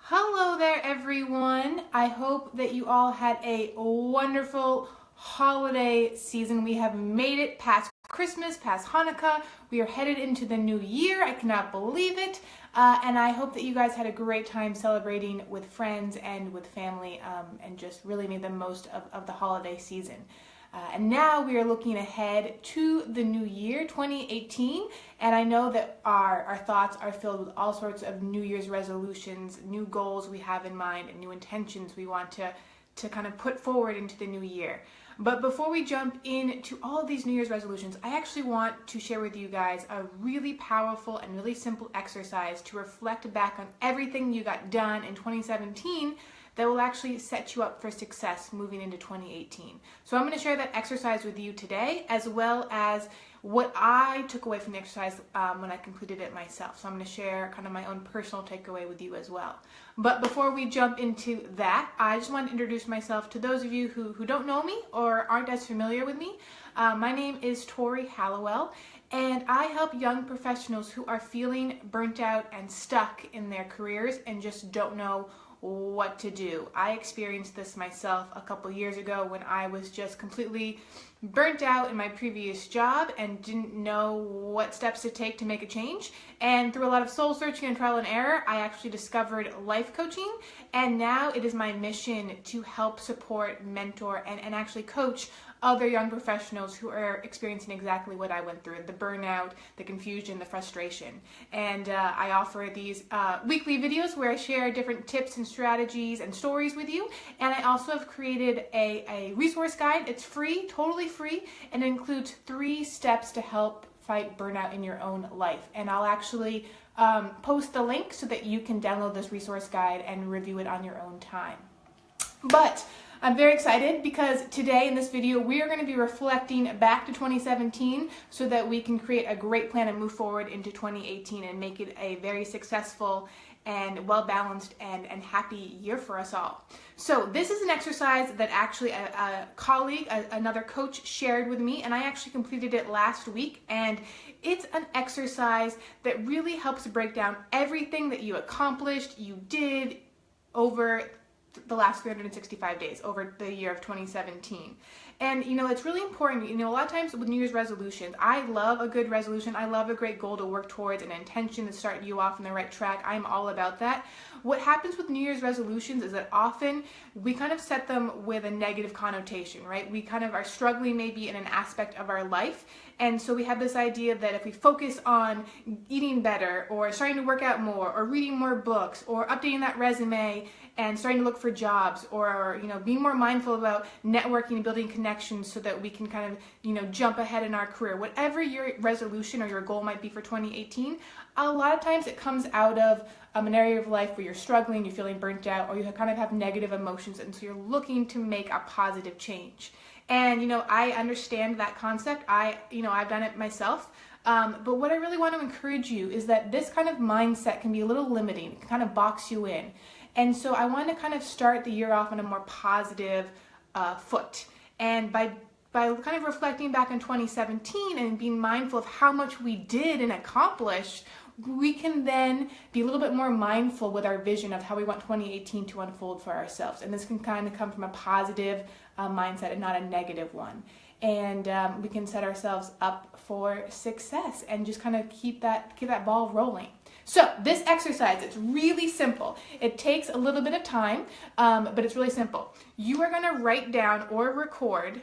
Hello there, everyone. I hope that you all had a wonderful holiday season. We have made it past Christmas, past Hanukkah. We are headed into the new year. I cannot believe it. And I hope that you guys had a great time celebrating with friends and with family and just really made the most of the holiday season. And now we are looking ahead to the new year, 2018, and I know that our thoughts are filled with all sorts of New Year's resolutions, new goals we have in mind, and new intentions we want to kind of put forward into the new year. But before we jump into all of these New Year's resolutions, I actually want to share with you guys a really powerful and really simple exercise to reflect back on everything you got done in 2017 that will actually set you up for success moving into 2018. So I'm going to share that exercise with you today, as well as what I took away from the exercise when I completed it myself. So I'm going to share kind of my own personal takeaway with you as well. But before we jump into that, I just want to introduce myself to those of you who don't know me or aren't as familiar with me. My name is Tori Hallowell, and I help young professionals who are feeling burnt out and stuck in their careers and just don't know what to do. I experienced this myself a couple years ago when I was just completely burnt out in my previous job and didn't know what steps to take to make a change. And through a lot of soul searching and trial and error, I actually discovered life coaching, and now it is my mission to help support, mentor, and actually coach other young professionals who are experiencing exactly what I went through, the burnout, the confusion, the frustration. And I offer these weekly videos where I share different tips and strategies and stories with you. And I also have created a resource guide. It's free, totally free, and it includes 3 steps to help fight burnout in your own life. And I'll actually post the link so that you can download this resource guide and review it on your own time. But I'm very excited because today in this video we are going to be reflecting back to 2017 so that we can create a great plan and move forward into 2018 and make it a very successful and well-balanced and happy year for us all. So this is an exercise that actually a colleague, another coach shared with me, and I actually completed it last week, and it's an exercise that really helps break down everything that you accomplished, you did over the last 365 days over the year of 2017. And it's really important. A lot of times with New Year's resolutions, I love a good resolution. I love a great goal to work towards, an intention to start you off on the right track. I'm all about that. What happens with New Year's resolutions is that often we kind of set them with a negative connotation, right? We kind of are struggling maybe in an aspect of our life. And so we have this idea that if we focus on eating better or starting to work out more or reading more books or updating that resume and starting to look for jobs or being more mindful about networking and building connections so that we can kind of jump ahead in our career, whatever your resolution or your goal might be for 2018, a lot of times it comes out of an area of life where you're struggling, you're feeling burnt out, or you kind of have negative emotions, and so you're looking to make a positive change. And I understand that concept. I've done it myself. But what I really want to encourage you is that this kind of mindset can be a little limiting. It can kind of box you in. And so I want to kind of start the year off on a more positive foot. And by kind of reflecting back on 2017 and being mindful of how much we did and accomplished, we can then be a little bit more mindful with our vision of how we want 2018 to unfold for ourselves. And this can kind of come from a positive mindset and not a negative one. And we can set ourselves up for success and just kind of keep that ball rolling. So this exercise, it's really simple. It takes a little bit of time, but it's really simple. You are going to write down or record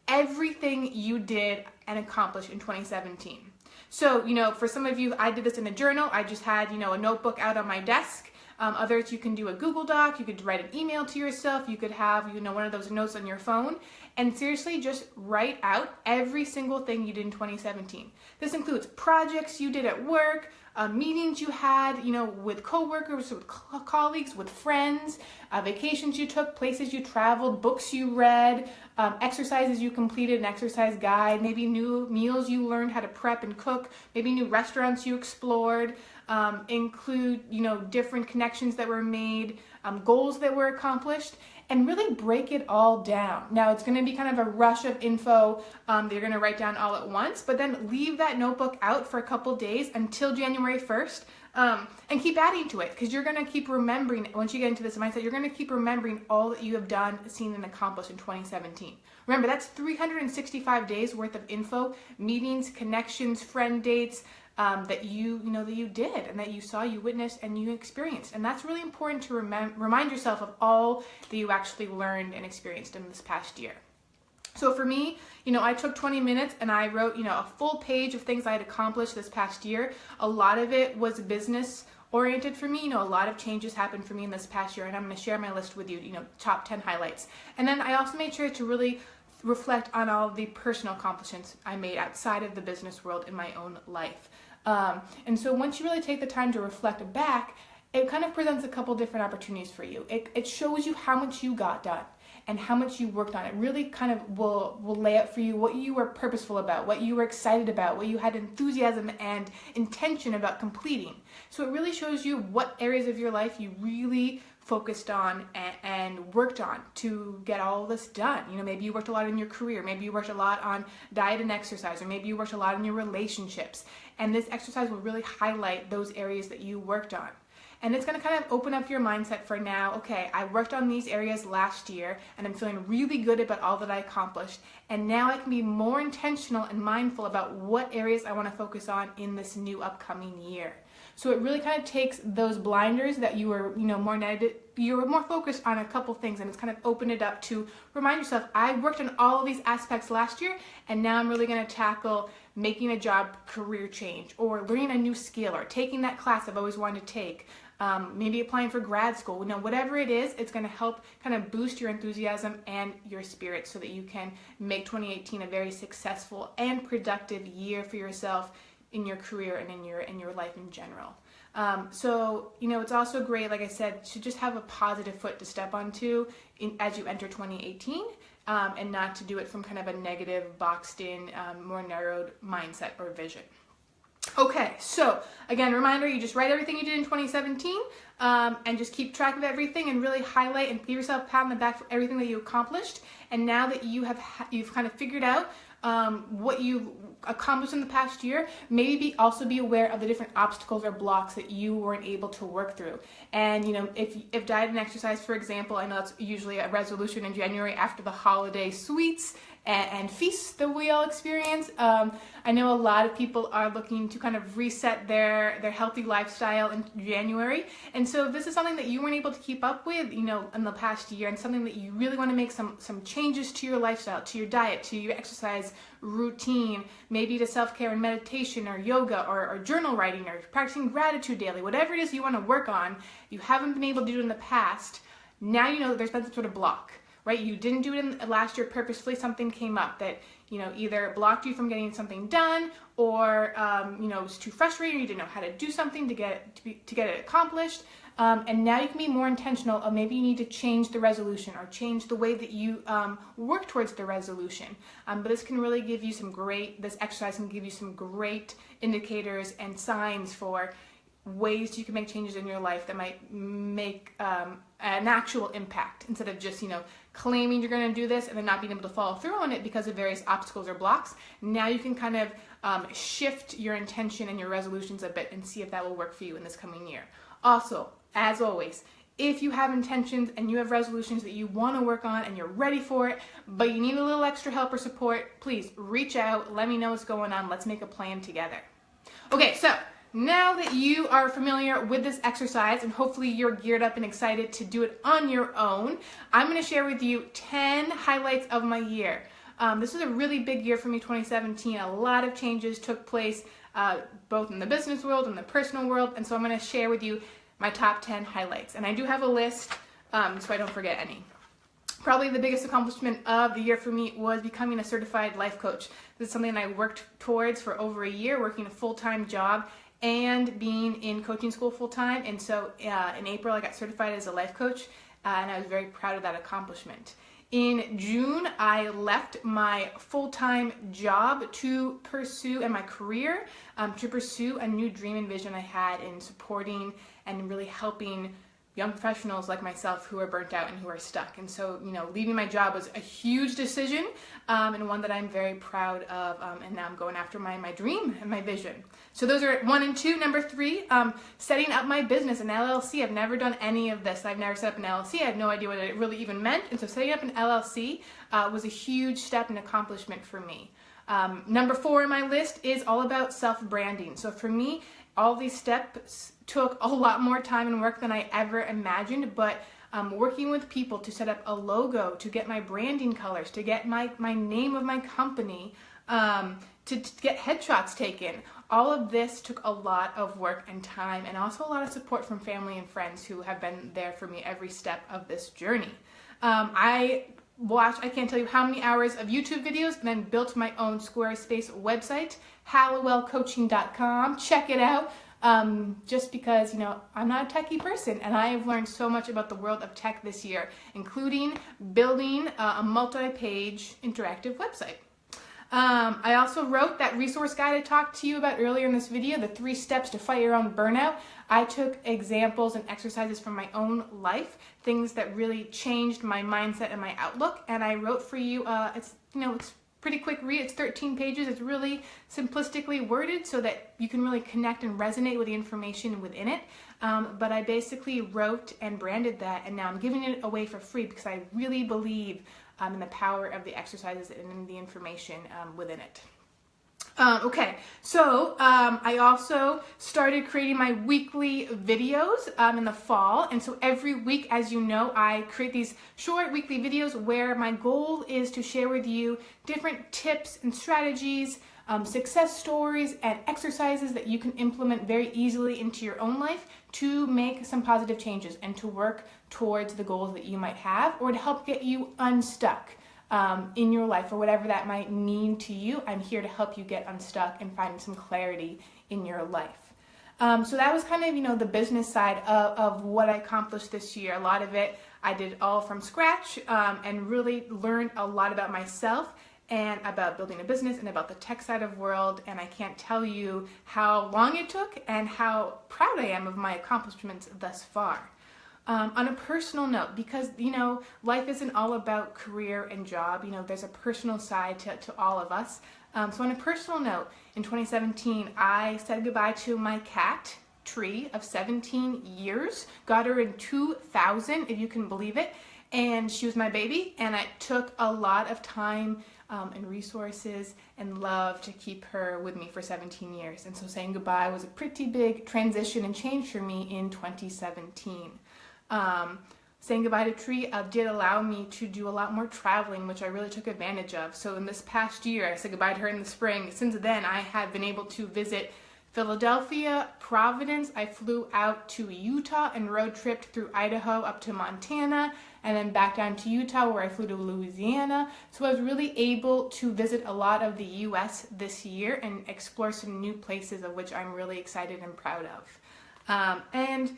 everything you did and accomplished in 2017. So, for some of you, I did this in a journal. I just had, a notebook out on my desk. Others, you can do a Google Doc. You could write an email to yourself. You could have, one of those notes on your phone. And seriously, just write out every single thing you did in 2017. This includes projects you did at work, meetings you had, with coworkers, with colleagues, with friends, vacations you took, places you traveled, books you read, exercises you completed, an exercise guide, maybe new meals you learned how to prep and cook, maybe new restaurants you explored, include, different connections that were made, goals that were accomplished, and really break it all down. Now, it's going to be kind of a rush of info that you're going to write down all at once, but then leave that notebook out for a couple days until January 1st. And keep adding to it, because you're going to keep remembering, once you get into this mindset, you're going to keep remembering all that you have done, seen, and accomplished in 2017. Remember, that's 365 days worth of info, meetings, connections, friend dates, that you did, and that you saw, you witnessed, and you experienced. And that's really important to remind yourself of all that you actually learned and experienced in this past year. So for me, I took 20 minutes and I wrote, a full page of things I had accomplished this past year. A lot of it was business oriented for me. A lot of changes happened for me in this past year, and I'm going to share my list with you, top 10 highlights. And then I also made sure to really reflect on all the personal accomplishments I made outside of the business world in my own life. And so once you really take the time to reflect back, it kind of presents a couple different opportunities for you. It shows you how much you got done and how much you worked on it. Really kind of will lay out for you what you were purposeful about, what you were excited about, what you had enthusiasm and intention about completing. So it really shows you what areas of your life you really focused on and worked on to get all this done. Maybe you worked a lot in your career, maybe you worked a lot on diet and exercise, or maybe you worked a lot in your relationships. And this exercise will really highlight those areas that you worked on. And it's going to kind of open up your mindset for now. Okay, I worked on these areas last year and I'm feeling really good about all that I accomplished. And now I can be more intentional and mindful about what areas I want to focus on in this new upcoming year. So it really kind of takes those blinders that you were, more negative, you were more focused on a couple things, and it's kind of opened it up to remind yourself, I worked on all of these aspects last year, and now I'm really going to tackle making a job career change, or learning a new skill, or taking that class I've always wanted to take. Maybe applying for grad school. Whatever it is, it's going to help kind of boost your enthusiasm and your spirit so that you can make 2018 a very successful and productive year for yourself in your career and in your life in general. So it's also great, like I said, to just have a positive foot to step onto as you enter 2018, and not to do it from kind of a negative, boxed in, more narrowed mindset or vision. Okay, so again, reminder, you just write everything you did in 2017, and just keep track of everything and really highlight and give yourself a pat on the back for everything that you accomplished. And now that you've kind of figured out what you accomplished in the past year, maybe also be aware of the different obstacles or blocks that you weren't able to work through. And if diet and exercise, for example, I know that's usually a resolution in January after the holiday sweets and feasts that we all experience. I know a lot of people are looking to kind of reset their healthy lifestyle in January. And so if this is something that you weren't able to keep up with, in the past year, and something that you really want to make some changes to your lifestyle, to your diet, to your exercise routine, maybe to self-care and meditation or yoga or journal writing or practicing gratitude daily, whatever it is you want to work on, you haven't been able to do it in the past, now you know that there's been some sort of block. Right? You didn't do it in last year purposefully. Something came up that, either blocked you from getting something done, or, it was too frustrating, you didn't know how to do something to get it accomplished. And now you can be more intentional of maybe you need to change the resolution or change the way that you work towards the resolution. But this can really give you this exercise can give you some great indicators and signs for ways you can make changes in your life that might make an actual impact, instead of just claiming you're going to do this and then not being able to follow through on it because of various obstacles or blocks. Now you can kind of shift your intention and your resolutions a bit and see if that will work for you in this coming year. Also, as always, if you have intentions and you have resolutions that you want to work on and you're ready for it, but you need a little extra help or support, please reach out, let me know what's going on, let's make a plan together. Okay, so now that you are familiar with this exercise and hopefully you're geared up and excited to do it on your own, I'm going to share with you 10 highlights of my year. This was a really big year for me, 2017. A lot of changes took place, both in the business world and the personal world, and so I'm going to share with you my top 10 highlights. And I do have a list, so I don't forget any. Probably the biggest accomplishment of the year for me was becoming a certified life coach. This is something I worked towards for over a year, working a full-time job and being in coaching school full-time. And so in April, I got certified as a life coach, and I was very proud of that accomplishment. In June, I left my full-time job to pursue, and my career, to pursue a new dream and vision I had in supporting and really helping young professionals like myself who are burnt out and who are stuck. And so, leaving my job was a huge decision, and one that I'm very proud of, and now I'm going after my dream and my vision. So those are 1 and 2. Number 3, setting up my business, an LLC. I've never done any of this. I've never set up an LLC. I had no idea what it really even meant. And so setting up an LLC was a huge step and accomplishment for me. Number 4 on my list is all about self-branding. So for me, all these steps took a lot more time and work than I ever imagined, but working with people to set up a logo, to get my branding colors, to get my name of my company, to get headshots taken, all of this took a lot of work and time, and also a lot of support from family and friends who have been there for me every step of this journey. I can't tell you how many hours of YouTube videos, and then built my own Squarespace website, hallowellcoaching.com. Check it out. Just because, I'm not a techie person, and I have learned so much about the world of tech this year, including building a multi-page interactive website. I also wrote that resource guide I talked to you about earlier in this video, the 3 steps to fight your own burnout. I took examples and exercises from my own life, things that really changed my mindset and my outlook, and I wrote for you, it's pretty quick read. It's 13 pages. It's really simplistically worded so that you can really connect and resonate with the information within it. But I basically wrote and branded that, and now I'm giving it away for free because I really believe in the power of the exercises and in the information within it. Okay, so I also started creating my weekly videos in the fall, and so every week, as you know, I create these short weekly videos where my goal is to share with you different tips and strategies, success stories, and exercises that you can implement very easily into your own life to make some positive changes and to work towards the goals that you might have, or to help get you unstuck in your life, or whatever that might mean to you. I'm here to help you get unstuck and find some clarity in your life. So that was kind of, the business side of what I accomplished this year. A lot of it I did all from scratch, and really learned a lot about myself and about building a business and about the tech side of the world. And I can't tell you how long it took and how proud I am of my accomplishments thus far. On a personal note, because, life isn't all about career and job, there's a personal side to all of us. So on a personal note, in 2017, I said goodbye to my cat, Tree, of 17 years. Got her in 2000, if you can believe it. And she was my baby, and it took a lot of time and resources and love to keep her with me for 17 years. And so saying goodbye was a pretty big transition and change for me in 2017. Saying goodbye to Tree did allow me to do a lot more traveling, which I really took advantage of. So in this past year, I said goodbye to her in the spring. Since then, I have been able to visit Philadelphia, Providence. I flew out to Utah and road tripped through Idaho up to Montana, and then back down to Utah, where I flew to Louisiana. So I was really able to visit a lot of the U.S. this year and explore some new places, of which I'm really excited and proud of. And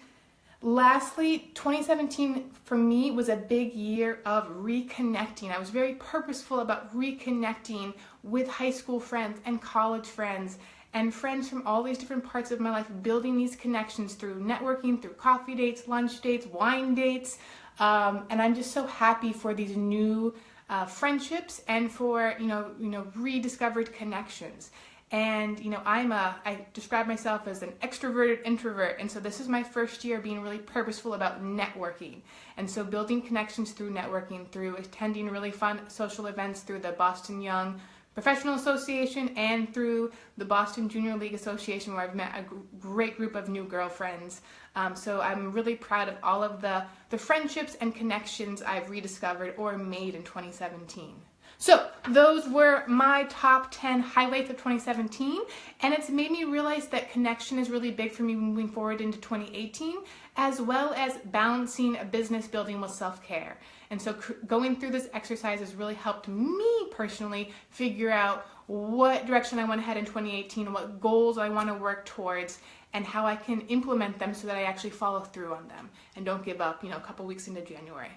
lastly, 2017 for me was a big year of reconnecting. I was very purposeful about reconnecting with high school friends and college friends and friends from all these different parts of my life, building these connections through networking, through coffee dates, lunch dates, wine dates. And I'm just so happy for these new friendships and for, rediscovered connections. And, I describe myself as an extroverted introvert. And so this is my first year being really purposeful about networking. And so building connections through networking, through attending really fun social events through the Boston Young Professional Association and through the Boston Junior League Association, where I've met a great group of new girlfriends. So I'm really proud of all of the friendships and connections I've rediscovered or made in 2017. So those were my top 10 highlights of 2017, and it's made me realize that connection is really big for me moving forward into 2018, as well as balancing business building with self-care. And so going through this exercise has really helped me personally figure out what direction I want to head in 2018, what goals I want to work towards, and how I can implement them so that I actually follow through on them and don't give up, a couple weeks into January.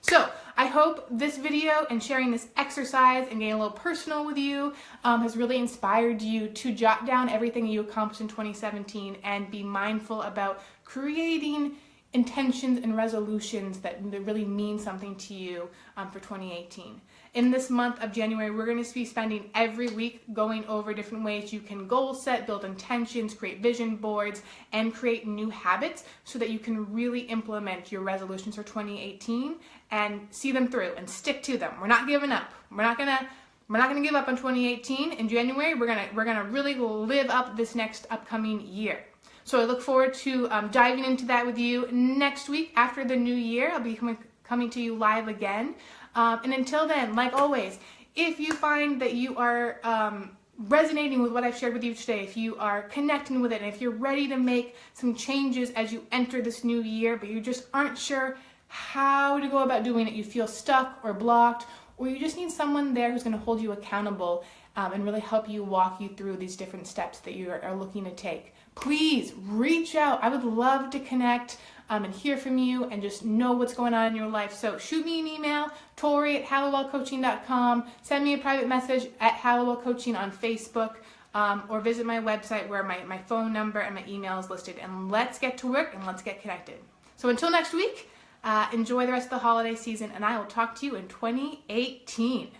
So I hope this video and sharing this exercise and getting a little personal with you has really inspired you to jot down everything you accomplished in 2017 and be mindful about creating intentions and resolutions that really mean something to you for 2018. In this month of January, we're going to be spending every week going over different ways you can goal set, build intentions, create vision boards, and create new habits so that you can really implement your resolutions for 2018 and see them through and stick to them. We're not giving up. We're not gonna give up on 2018. In January, we're gonna really live up this next upcoming year. So I look forward to diving into that with you next week after the new year. I'll be coming to you live again. And until then, like always, if you find that you are resonating with what I've shared with you today, if you are connecting with it, and if you're ready to make some changes as you enter this new year, but you just aren't sure how to go about doing it, you feel stuck or blocked, or you just need someone there who's going to hold you accountable and really help you walk you through these different steps that you are looking to take, please reach out. I would love to connect and hear from you and just know what's going on in your life. So shoot me an email, Tori@hallowellcoaching.com. Send me a private message at Hallowell Coaching on Facebook, or visit my website where my phone number and my email is listed. And let's get to work and let's get connected. So until next week, enjoy the rest of the holiday season, and I will talk to you in 2018.